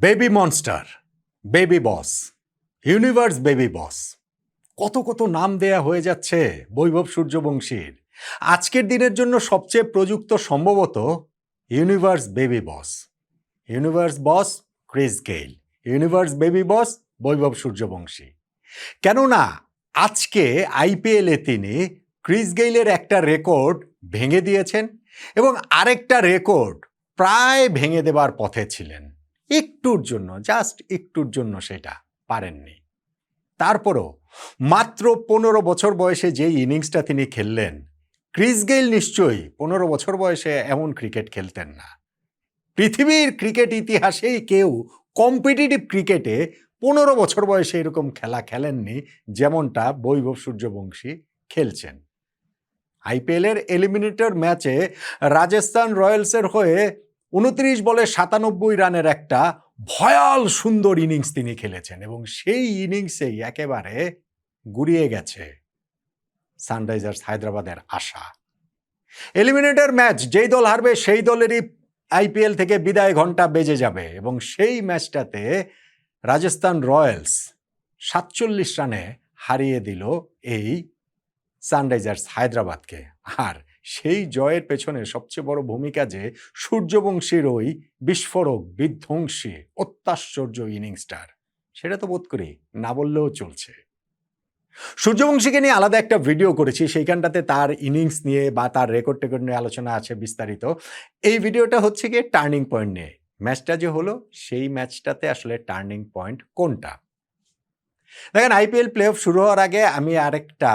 Baby monster, baby বস, universe baby বস, কত কত নাম দেয়া হয়ে যাচ্ছে বৈভব সূর্যবংশীর। আজকের দিনের জন্য সবচেয়ে প্রযুক্ত সম্ভবত ইউনিভার্স বেবি বস। ইউনিভার্স বস ক্রিস গেইল, ইউনিভার্স বেবি বস বৈভব সূর্যবংশী। কেননা আজকে আইপিএলে তিনি ক্রিস গেইলের একটা রেকর্ড ভেঙে দিয়েছেন এবং আরেকটা রেকর্ড প্রায় ভেঙে দেবার পথে ছিলেন। একটুর জন্য, জাস্ট একটুর জন্য সেটা পারেননি। তারপরও মাত্র 15 বছর বয়সে যে ইনিংসটা তিনি খেললেন, ক্রিস গেইল নিশ্চয়ই 15 বছর বয়সে এমন ক্রিকেট খেলতেন না। পৃথিবীর ক্রিকেট ইতিহাসেই কেউ কম্পিটিটিভ ক্রিকেটে 15 বছর বয়সে এরকম খেলা খেলেননি যেমনটা বৈভব সূর্যবংশী খেলছেন। আইপিএলের এলিমিনেটর ম্যাচে রাজস্থান রয়্যালসের হয়ে 29 বলে 97 রানের একটা ভয়াল সুন্দর ইনিংস তিনি খেলেছেন এবং সেই ইনিংসেই একেবারে গুড়িয়ে গেছে সানরাইজার্স হায়দ্রাবাদের আশা। এলিমিনেটর ম্যাচ যেই দল হারবে সেই দলেরই আইপিএল থেকে বিদায় ঘন্টা বেজে যাবে এবং সেই ম্যাচটাতে রাজস্থান রয়্যালস 47 রানে হারিয়ে দিল এই সানরাইজার্স হায়দ্রাবাদকে। আর সেই জয়ের পেছনে সবচেয়ে বড় ভূমিকা যে সূর্যবংশীর ওই বিস্ফোরক বিধ্বংসী অত্যাশ্চর্য ইনিংসটার, সেটা তো বোধ করি না বললেও চলছে। সূর্যবংশীকে নিয়ে আলাদা একটা ভিডিও করেছি, সেইখানটাতে তার ইনিংস নিয়ে বা তার রেকর্ড টেকর্ড নিয়ে আলোচনা আছে বিস্তারিত। এই ভিডিওটা হচ্ছে গিয়ে টার্নিং পয়েন্ট নিয়ে। ম্যাচটা যে হলো সেই ম্যাচটাতে আসলে টার্নিং পয়েন্ট কোনটা? দেখেন, আইপিএল প্লে অফ শুরু হওয়ার আগে আমি আরেকটা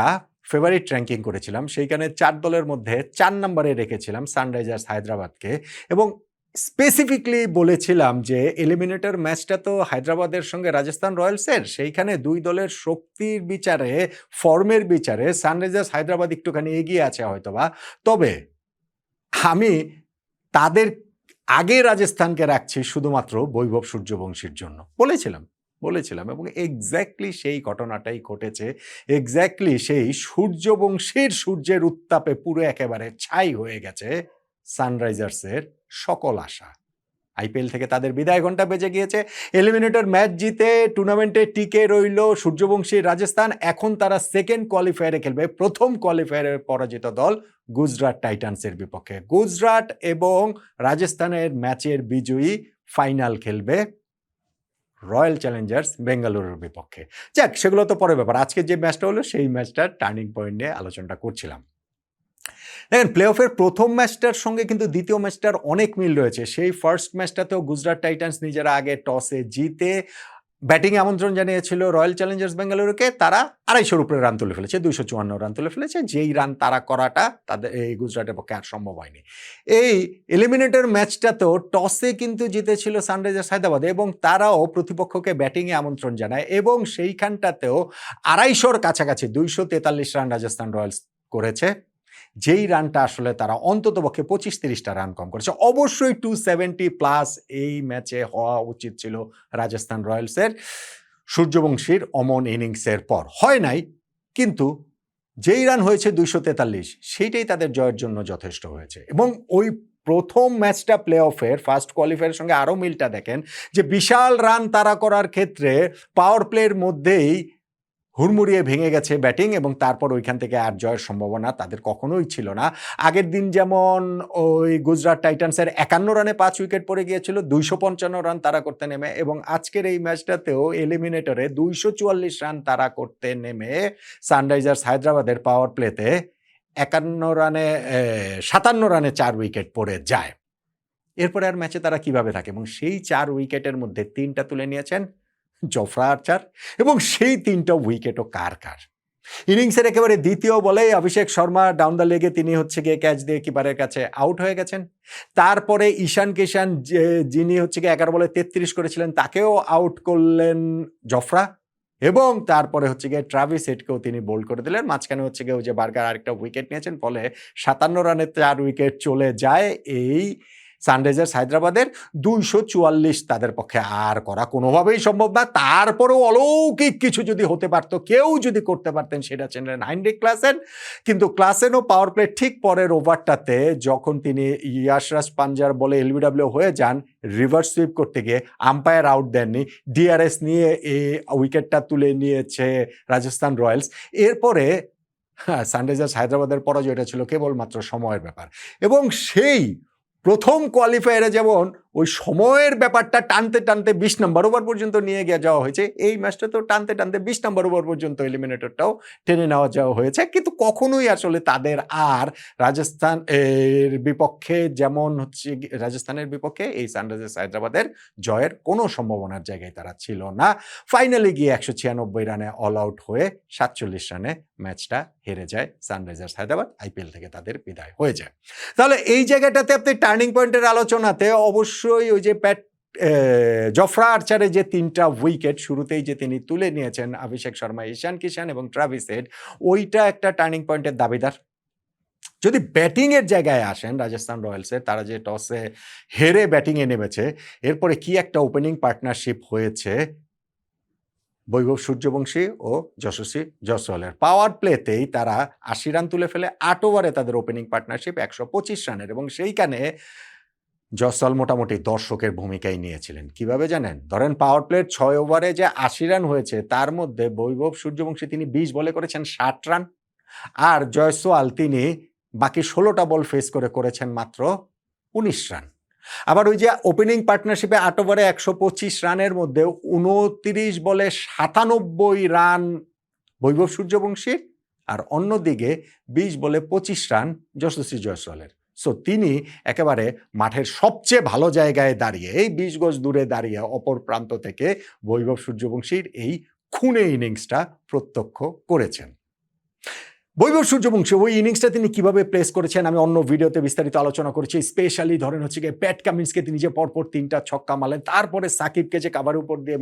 ফেভারিট র্যাঙ্কিং করেছিলাম। সেইখানে 4 দলের মধ্যে 4 নম্বরে রেখেছিলাম সানরাইজার্স হায়দ্রাবাদকে এবং স্পেসিফিকলি বলেছিলাম যে এলিমিনেটর ম্যাচটা তো হায়দ্রাবাদের সঙ্গে রাজস্থান রয়্যালসের, সেইখানে দুই দলের শক্তির বিচারে, ফর্মের বিচারে সানরাইজার্স হায়দ্রাবাদ একটুখানি এগিয়ে আছে হয়তোবা, তবে আমি তাদের আগে রাজস্থানকে রাখছি শুধুমাত্র বৈভব সূর্যবংশীর জন্য বলেছিলাম এবং এক্স্যাক্টলি সেই ঘটনাটাই ঘটেছে। এক্স্যাক্টলি সেই সূর্যের উত্তাপে পুরো একেবারে ছাই হয়ে গেছে সানরাইজার্সের সকল আশা। আইপিএল থেকে তাদের বিদায় ঘন্টা বেজে গিয়েছে। এলিমিনেটর ম্যাচ জিতে টুর্নামেন্টে টিকে রইল সূর্যবংশী রাজস্থান। এখন তারা সেকেন্ড কোয়ালিফায়ারে খেলবে। প্রথম কোয়ালিফায়ারে পরাজিত দল গুজরাট টাইটান্সের বিপক্ষে। গুজরাট এবং রাজস্থানের ম্যাচের বিজয়ী ফাইনাল খেলবে রয়্যাল চ্যালেঞ্জার্স বেঙ্গালুরুর বিপক্ষে। যাক, সেগুলো তো পরের ব্যাপার। আজকে যে ম্যাচটা হলো সেই ম্যাচটার টার্নিং পয়েন্ট নিয়ে আলোচনাটা করছিলাম। দেখেন, প্লে অফের প্রথম ম্যাচটার সঙ্গে কিন্তু দ্বিতীয় ম্যাচটার অনেক মিল রয়েছে। সেই ফার্স্ট ম্যাচটাতেও গুজরাট টাইটান্স নিজেরা আগে টসে জিতে ব্যাটিংয়ে আমন্ত্রণ জানিয়েছিল রয়্যাল চ্যালেঞ্জার্স বেঙ্গালুরুকে। তারা 250-এর উপরে রান তুলে ফেলেছে, 254 রান তুলে ফেলেছে। যেই রান তারা করাটা তাদের এই গুজরাটের পক্ষে আর সম্ভব হয়নি। এই এলিমিনেটর ম্যাচটাতেও টসে কিন্তু জিতেছিল সানরাইজার্স হায়দ্রাবাদ এবং তারাও প্রতিপক্ষকে ব্যাটিংয়ে আমন্ত্রণ জানায় এবং সেইখানটাতেও 250-র কাছাকাছি 243 রান রাজস্থান রয়্যালস করেছে। যেই রানটা আসলে তারা অন্ততপক্ষে 25-30টা রান কম করেছে। অবশ্যই 270+ এই ম্যাচে হওয়া উচিত ছিল রাজস্থান রয়্যালসের সূর্যবংশীর অমন ইনিংসের পর। হয় নাই, কিন্তু যেই রান হয়েছে 243, সেইটাই তাদের জয়ের জন্য যথেষ্ট হয়েছে। এবং ওই প্রথম ম্যাচটা প্লে অফের ফার্স্ট কোয়ালিফায়ারের সঙ্গে আরও মিলটা দেখেন যে বিশাল রান তারা করার ক্ষেত্রে পাওয়ার প্লের মধ্যেই হুড়মুড়িয়ে ভেঙে গেছে ব্যাটিং এবং তারপর ওইখান থেকে আর জয়ের সম্ভাবনা তাদের কখনোই ছিল না। আগের দিন যেমন ওই গুজরাট টাইটান্সের 51 রানে 5 উইকেট পড়ে গিয়েছিল, 255 রান তারা করতে নেমে, এবং আজকের এই ম্যাচটাতেও এলিমিনেটরে 244 রান তারা করতে নেমে সানরাইজার্স হায়দ্রাবাদের পাওয়ার প্লেতে 57 রানে 4 উইকেট পড়ে যায়। এরপরে আর ম্যাচে তারা কিভাবে থাকে এবং সেই 4 উইকেটের মধ্যে 3টা তুলে নিয়েছেন জফরা আর্চার এবং সেই 3টা উইকেটও কার? ইনিংসের একেবারে দ্বিতীয় বলেই অভিষেক শর্মা ডাউন দ্য লেগে তিনি হচ্ছে গিয়ে ক্যাচ দিয়ে কিপারের কাছে আউট হয়ে গেছেন। তারপরে ঈশান কিষান যিনি হচ্ছে গিয়ে 11 বলে 33 করেছিলেন তাকেও আউট করলেন জফরা এবং তারপরে হচ্ছে গিয়ে ট্রাভিস হেডকেও তিনি বোল্ড করে দিলেন। মাঝখানে হচ্ছে গিয়ে ওই যে বার্গার আরেকটা উইকেট নিয়েছেন, ফলে 57 রানে 4 উইকেট চলে যায় এই সানরাইজার্স হায়দ্রাবাদের 244 তাদের পক্ষে আর করা কোনোভাবেই সম্ভব না। তারপরেও অলৌকিক কিছু যদি হতে পারতো, কেউ যদি করতে পারতেন, সেটা ছিলেন হাইনরিখ ক্লাসেন। কিন্তু ক্লাসেনও পাওয়ার প্লে ঠিক পরের ওভারটাতে যখন তিনি ইয়াশরাজ পাঞ্জার বলে এলবিডব্লিউ হয়ে যান, রিভার্স সুইপ করতে গিয়ে আম্পায়ার আউট দেননি, ডিআরএস নিয়ে এই উইকেটটা তুলে নিয়েছে রাজস্থান রয়্যালস। এরপরে সানরাইজার্স হায়দ্রাবাদের পরাজয়টা ছিল কেবলমাত্র সময়ের ব্যাপার। এবং সেই প্রথম কোয়ালিফায়ারে যেমন ওই সময়ের ব্যাপারটা টানতে টানতে 20 নম্বর ওভার পর্যন্ত নিয়ে গিয়ে যাওয়া হয়েছে, এই ম্যাচটা তো টানতে টানতে 20 নম্বর ওভার পর্যন্ত এলিমিনেটরটাও টেনে নেওয়া যাওয়া হয়েছে। কিন্তু কখনোই আসলে তাদের আর রাজস্থান এর বিপক্ষে যেমন হচ্ছে রাজস্থানের বিপক্ষে এই সানরাইজার্স হায়দ্রাবাদের জয়ের কোনো সম্ভাবনার জায়গায় তারা ছিল না। ফাইনালি গিয়ে 196 রানে অল আউট হয়ে 47 রানে ম্যাচটা হেরে যায় সানরাইজার্স হায়দ্রাবাদ, আইপিএল থেকে তাদের বিদায় হয়ে যায়। তাহলে এই জায়গাটাতে আপনি টার্নিং পয়েন্টের আলোচনাতে অবশ্যই ওই যে জফরা আর্চারের যে 3টা উইকেট শুরুতেই যে তিনি তুলে নিয়েছেন, অভিষেক শর্মা, ঈশান কিষান এবং ট্রাভিস হেড, ওইটা একটা টার্নিং পয়েন্টের দাবিদার। যদি ব্যাটিংয়ের জায়গায় আসেন রাজস্থান রয়্যালসের, তারা যে টসে হেরে ব্যাটিংয়ে নেমেছে, এরপরে কি একটা ওপেনিং পার্টনারশিপ হয়েছে বৈভব সূর্যবংশী ও যশস্বী জয়সওয়ালের। পাওয়ার প্লেতেই তারা 80 রান তুলে ফেলে। 8 ওভারে তাদের ওপেনিং পার্টনারশিপ 125 রানের, এবং সেইখানে জয়সওয়াল মোটামুটি দর্শকের ভূমিকায় নিয়েছিলেন। কিভাবে জানেন? ধরেন পাওয়ার প্লের 6 ওভারে যে 80 রান হয়েছে, তার মধ্যে বৈভব সূর্যবংশী তিনি 20 বলে করেছেন 60 রান, আর জয়সওয়াল তিনি বাকি 16টা বল ফেস করে করেছেন মাত্র 19 রান। আবার ওই যে ওপেনিং পার্টনারশিপে 8 ওভারে 125 রানের মধ্যে 29 বলে 97 রান বৈভব সূর্যবংশীর, আর অন্যদিকে 20 বলে 25 রান যশস্বী জয়সওয়ালের। সো তিনি একেবারে মাঠের সবচেয়ে ভালো জায়গায় দাঁড়িয়ে, এই 20 গজ দূরে দাঁড়িয়ে অপর প্রান্ত থেকে বৈভব সূর্যবংশীর এই খুনে ইনিংসটা প্রত্যক্ষ করেছেন। বৈভব সূর্যবংশী ওই ইনিংসটা তিনি কিভাবে প্লেস করেছেন আমি অন্য ভিডিওতে বিস্তারিত আলোচনা করেছি। স্পেশালি ধরেন হচ্ছে গিয়ে প্যাট কামিন্সকে তিনি যে পরপর 3টা ছক্কা মারলেন, তারপরে সাকিবকে যে কাভারের উপর দিয়ে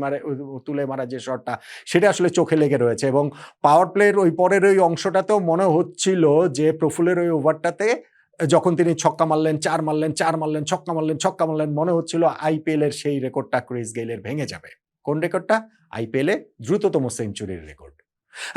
তুলে মারা যে শটটা, সেটা আসলে চোখে লেগে রয়েছে। এবং পাওয়ার প্লের ওই পরের ওই অংশটাতেও মনে হচ্ছিল যে প্রফুলের ওই ওভারটাতে যখন তিনি ছক্কা মারলেন, 4 মারলেন, 4 মারলেন, ছক্কা মারলেন, ছক্কা মারলেন, মনে হচ্ছিল আইপিএলের সেই রেকর্ডটা ক্রিস গেইলের ভেঙে যাবে। কোন রেকর্ডটা? আইপিএলে দ্রুততম সেঞ্চুরির রেকর্ড।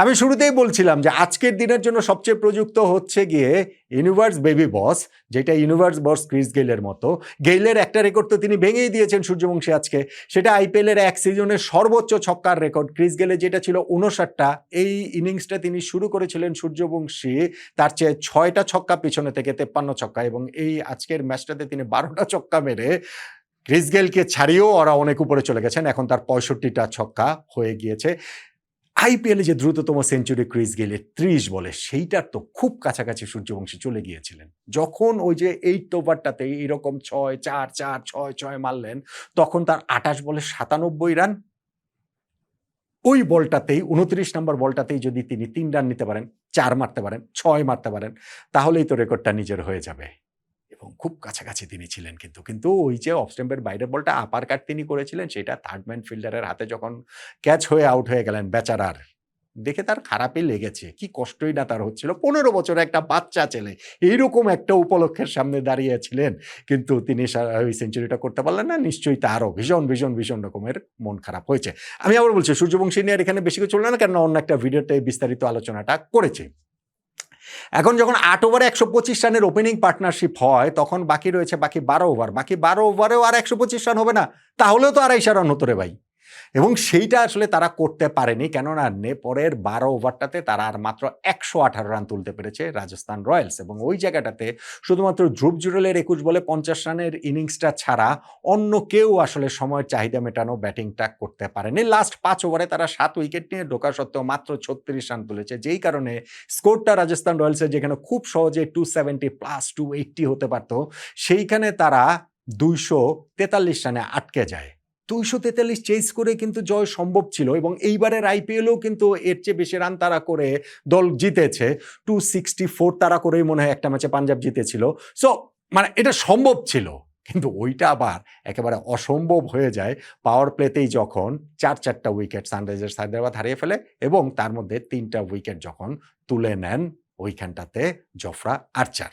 আমি শুরুতেই বলছিলাম যে আজকের দিনের জন্য সবচেয়ে প্রযুক্ত হচ্ছে গিয়ে ইউনিভার্স বেবি বস, যেটা ইউনিভার্স বস ক্রিস গেইলের মতো। গেইলের একটা রেকর্ড তো তিনি ভেঙেই দিয়েছেন সূর্যবংশী আজকে, সেটা আইপিএলের এক সিজনের সর্বোচ্চ ছক্কার রেকর্ড। ক্রিস গেইলের যেটা ছিল 59টা, এই ইনিংসটা তিনি শুরু করেছিলেন সূর্যবংশী তার চেয়ে 6টা ছক্কা পিছনে থেকে 53 ছক্কা, এবং এই আজকের ম্যাচটাতে তিনি 12টা ছক্কা মেরে ক্রিস গেইলকে ছাড়িয়েও ওরা অনেক উপরে চলে গেছেন। এখন তার 65টা ছক্কা হয়ে গিয়েছে। আইপিএলে যে দ্রুততম সেঞ্চুরি ক্রিস গেইলের 30 বলে, সেইটার তো খুব কাছাকাছি সূর্যবংশী চলে গিয়েছিলেন। যখন ওই যে 8 ওভারটাতে এইরকম 6-4-4-6-6 মারলেন, তখন তার 28 বলে 97 রান। ওই বলটাতেই 29 নম্বর বলটাতেই যদি তিনি 3 রান নিতে পারেন, 4 মারতে পারেন, 6 মারতে পারেন, তাহলেই তো রেকর্ডটা নিজের হয়ে যাবে। এবং খুব কাছাকাছি তিনি ছিলেন। কিন্তু ওই যে অফ স্ট্যাম্পের বাইরের বলটা আপার কাট তিনি করেছিলেন, সেটা থার্ড ম্যান ফিল্ডারের হাতে যখন ক্যাচ হয়ে আউট হয়ে গেলেন বেচারার, দেখে তার খারাপই লেগেছে। কি কষ্টই না তার হচ্ছিল। 15 বছরের একটা বাচ্চা ছেলে এইরকম একটা উপলক্ষের সামনে দাঁড়িয়েছিলেন, কিন্তু তিনি ওই সেঞ্চুরিটা করতে পারলেন না। নিশ্চয়ই তারও ভীষণ ভীষণ ভীষণ রকমের মন খারাপ হয়েছে। আমি আবার বলছি, সূর্যবংশী নিয়ে এখানে বেশি কিছু চলল না, কেন অন্য একটা ভিডিওতে বিস্তারিত আলোচনাটা করেছি। এখন যখন 8 ওভারে 125 রানের ওপেনিং পার্টনারশিপ হয়, তখন বাকি রয়েছে বাকি 12 ওভার। বাকি 12 ওভারেও আর 125 রান হবে না, তাহলেও তো 250 রান হতো রে ভাই। এবং সেইটা আসলে তারা করতে পারেনি, কেননা পরের 12 ওভারটাতে তারা আর মাত্র 118 রান তুলতে পেরেছে রাজস্থান রয়্যালস। এবং ওই জায়গাটাতে শুধুমাত্র ধ্রুব জুরেলের 21 বলে 50 রানের ইনিংসটা ছাড়া অন্য কেউ আসলে সময়ের চাহিদা মেটানো ব্যাটিংটা করতে পারেনি। লাস্ট 5 ওভারে তারা 7 উইকেট নিয়ে ঢোকা সত্ত্বেও মাত্র 36 রান তুলেছে, যেই কারণে স্কোরটা রাজস্থান রয়্যালসের যেখানে খুব সহজে 270 প্লাস 280 হতে পারত, সেইখানে তারা 243 রানে আটকে যায়। 243 চেজ করে কিন্তু জয় সম্ভব ছিল, এবং এইবারের আইপিএলেও কিন্তু এর চেয়ে বেশি রান তারা করে দল জিতেছে। 264 তারা করেই মনে হয় একটা ম্যাচে পাঞ্জাব জিতেছিল। সো মানে এটা সম্ভব ছিল, কিন্তু ওইটা আবার একেবারে অসম্ভব হয়ে যায় পাওয়ার প্লেতেই যখন 4-4টা উইকেট সানরাইজার্স হায়দ্রাবাদ হারিয়ে ফেলে, এবং তার মধ্যে 3টা উইকেট যখন তুলে নেন ওইখানটাতে জফরা আর্চার।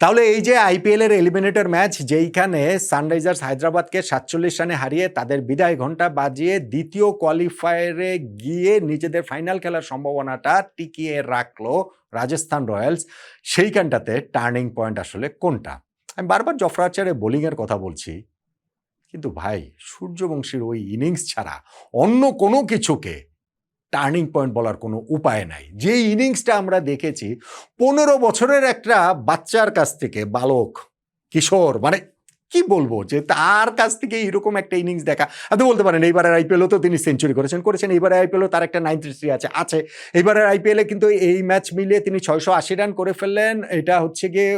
তাহলে এই যে আইপিএল এর এলিমিনেটর ম্যাচ যেইখানে সানরাইজার্স হায়দ্রাবাদকে ৪৭ রানে হারিয়ে তাদের বিদায় ঘণ্টা বাজিয়ে দ্বিতীয় কোয়ালিফায়ারে গিয়ে নিজেদের ফাইনাল খেলার সম্ভাবনাটা টিকিয়ে রাখলো রাজস্থান রয়্যালস, সেইখানটাতে টার্নিং পয়েন্ট আসলে কোনটা? আমি বারবার জফরা আর্চারের বোলিংয়ের কথা বলছি, কিন্তু ভাই সূর্যবংশীর ওই ইনিংস ছাড়া অন্য কোনো কিছুকে টার্নিং পয়েন্ট বলার কোনো উপায় নাই। যে ইনিংসটা আমরা দেখেছি ১৫ বছরের একটা বাচ্চার কাছ থেকে, বালক, কিশোর, মানে কি বলবো, যে তার কাছ থেকে এরকম একটা ইনিংস দেখা। আপনি বলতে পারেন এইবারের আইপিএলও তো তিনি সেঞ্চুরি করেছেন, এইবারের আইপিএলও তার একটা 93 আছে। এইবারের আইপিএলে কিন্তু এই ম্যাচ মিলিয়ে তিনি ৬৮০ রান করে ফেললেন। এটা হচ্ছে গিয়ে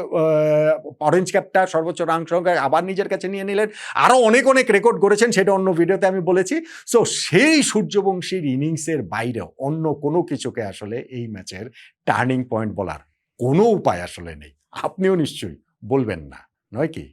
অরেঞ্জ ক্যাপটা সর্বোচ্চ রান সংখ্যা আবার নিজের কাছে নিয়ে নিলেন। আরও অনেক রেকর্ড করেছেন, সেটা অন্য ভিডিওতে আমি বলেছি। সো সেই সূর্যবংশীর ইনিংসের বাইরে অন্য কোনো কিছুকে আসলে এই ম্যাচের টার্নিং পয়েন্ট বলার কোনো উপায় আসলে নেই। আপনিও নিশ্চয়ই বলবেন না, নয় কি?